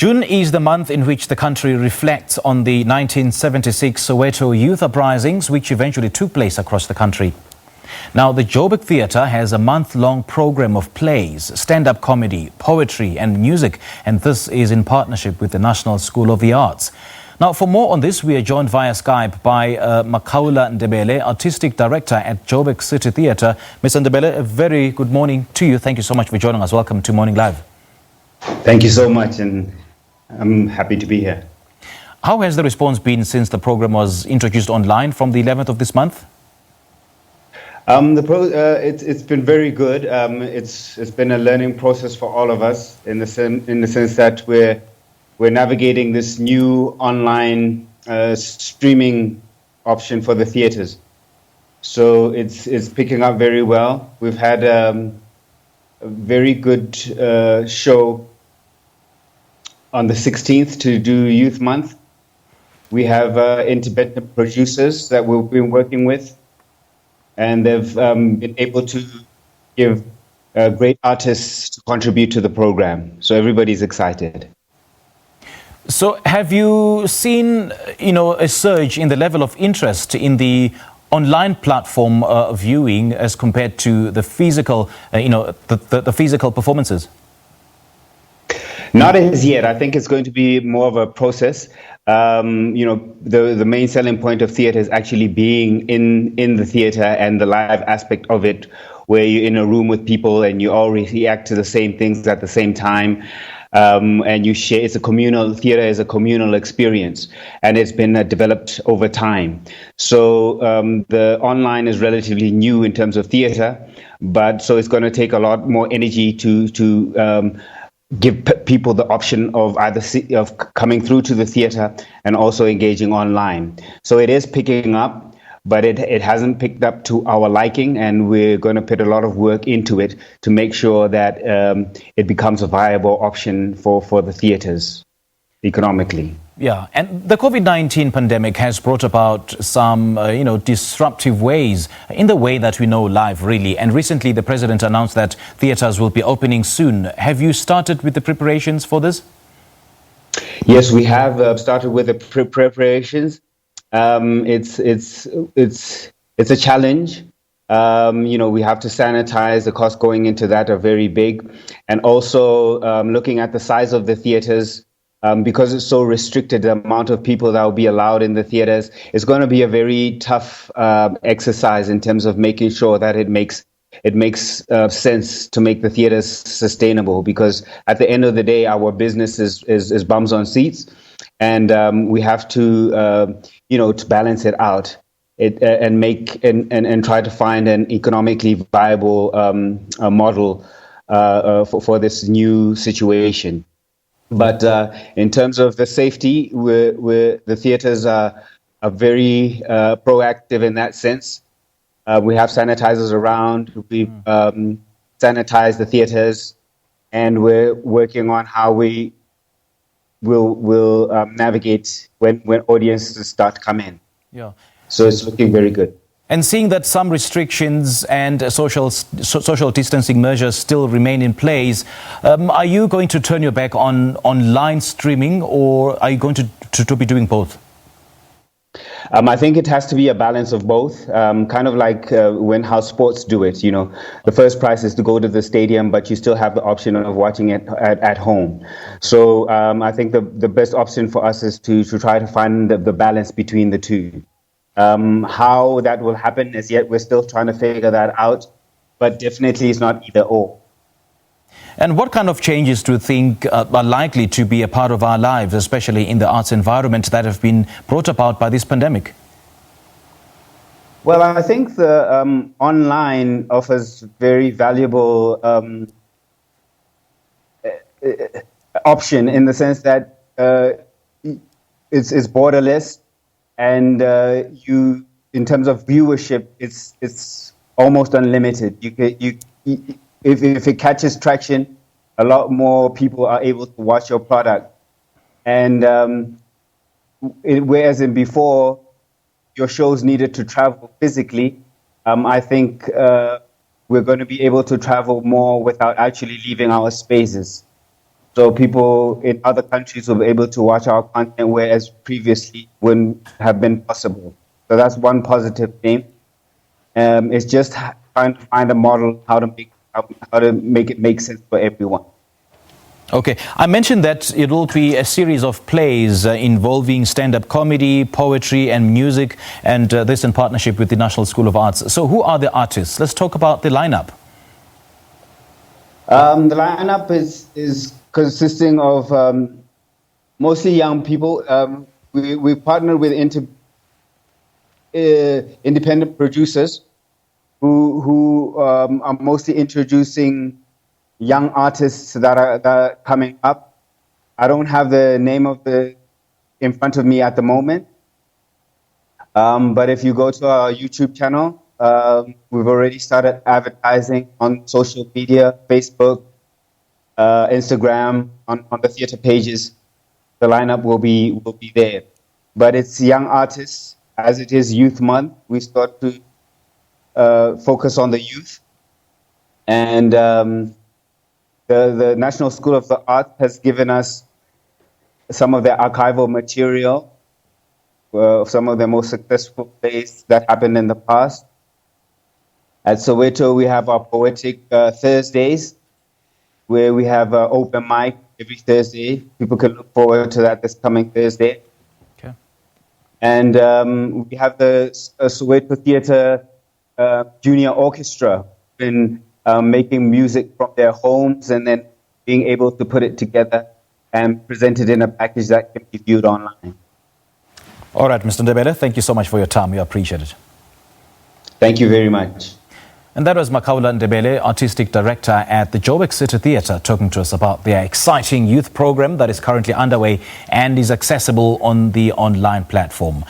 June is the month in which the country reflects on the 1976 Soweto Youth Uprisings, which eventually took place across the country. Now, the Joburg Theatre has a month-long program of plays, stand-up comedy, poetry and music, and this is in partnership with the National School of the Arts. Now, for more on this, we are joined via Skype by Makhaola Ndebele, Artistic Director at Joburg City Theatre. Ms. Ndebele, a very good morning to you. Thank you so much for joining us. Welcome to Morning Live. Thank you so much, and I'm happy to be here. How has the response been since the program was introduced online from the 11th of this month? It's been very good. It's been a learning process for all of us in the sense that we're navigating this new online streaming option for the theatres. So it's picking up very well. We've had a very good show on the 16th to do Youth Month. We have independent producers that we've been working with, and they've been able to give great artists to contribute to the program. So everybody's excited. So have you seen, a surge in the level of interest in the online platform viewing as compared to the physical, the physical performances? Not as yet. I think it's going to be more of a process. The main selling point of theatre is actually being in the theatre and the live aspect of it, where you're in a room with people and you all react to the same things at the same time. And you share. It's a communal theatre, is a communal experience, and it's been developed over time. So the online is relatively new in terms of theatre, but so it's going to take a lot more energy to give people the option of of coming through to the theatre and also engaging online. So it is picking up, but it hasn't picked up to our liking, and we're going to put a lot of work into it to make sure that it becomes a viable option for the theatres economically. Yeah, and the COVID-19 pandemic has brought about some, disruptive ways in the way that we know life, really. And recently, the president announced that theatres will be opening soon. Have you started with the preparations for this? Yes, we have started with the preparations. It's a challenge. We have to sanitize. The costs going into that are very big, and also looking at the size of the theatres. Because it's so restricted, the amount of people that will be allowed in the theatres, it's going to be a very tough exercise in terms of making sure that it makes sense to make the theatres sustainable. Because at the end of the day, our business is bums on seats, and we have to to balance it out and try to find an economically viable model for this new situation. But in terms of the safety, the theatres are very proactive in that sense. We have sanitizers around. We've sanitized the theatres, and we're working on how we will navigate when audiences start to come in. Yeah. So it's looking very good. And seeing that some restrictions and social distancing measures still remain in place, are you going to turn your back on online streaming, or are you going to be doing both? I think it has to be a balance of both, kind of like how sports do it. The first price is to go to the stadium, but you still have the option of watching it at home. So I think the best option for us is to try to find the balance between the two. How that will happen as yet, we're still trying to figure that out, but definitely it's not either or. And what kind of changes do you think are likely to be a part of our lives, especially in the arts environment, that have been brought about by this pandemic? Well, I think the online offers very valuable option in the sense that it's borderless. And in terms of viewership, it's almost unlimited. If it catches traction, a lot more people are able to watch your product. And whereas in before, your shows needed to travel physically, I think we're going to be able to travel more without actually leaving our spaces. So people in other countries will be able to watch our content, whereas previously wouldn't have been possible. So that's one positive thing. It's just trying to find a model how to make it make sense for everyone. Okay, I mentioned that it will be a series of plays involving stand-up comedy, poetry and music, and this in partnership with the National School of Arts. So who are the artists? Let's talk about the lineup. The lineup is consisting of mostly young people. We partner with independent producers who are mostly introducing young artists that are coming up. I don't have the name of in front of me at the moment, but if you go to our YouTube channel, we've already started advertising on social media, Facebook, Instagram, on the theatre pages. The lineup will be there, but it's young artists. As it is Youth Month, we start to focus on the youth, and the National School of the Arts has given us some of their archival material, some of the most successful plays that happened in the past. At Soweto, we have our Poetic Thursdays, where we have open mic every Thursday. People can look forward to that this coming Thursday. Okay. And we have the Soweto Theatre Junior Orchestra, been making music from their homes and then being able to put it together and present it in a package that can be viewed online. All right, Mr. Ndebele, thank you so much for your time. We appreciate it. Thank you very much. And that was Makhaola Ndebele, Artistic Director at the Joburg City Theatre, talking to us about their exciting youth program that is currently underway and is accessible on the online platform.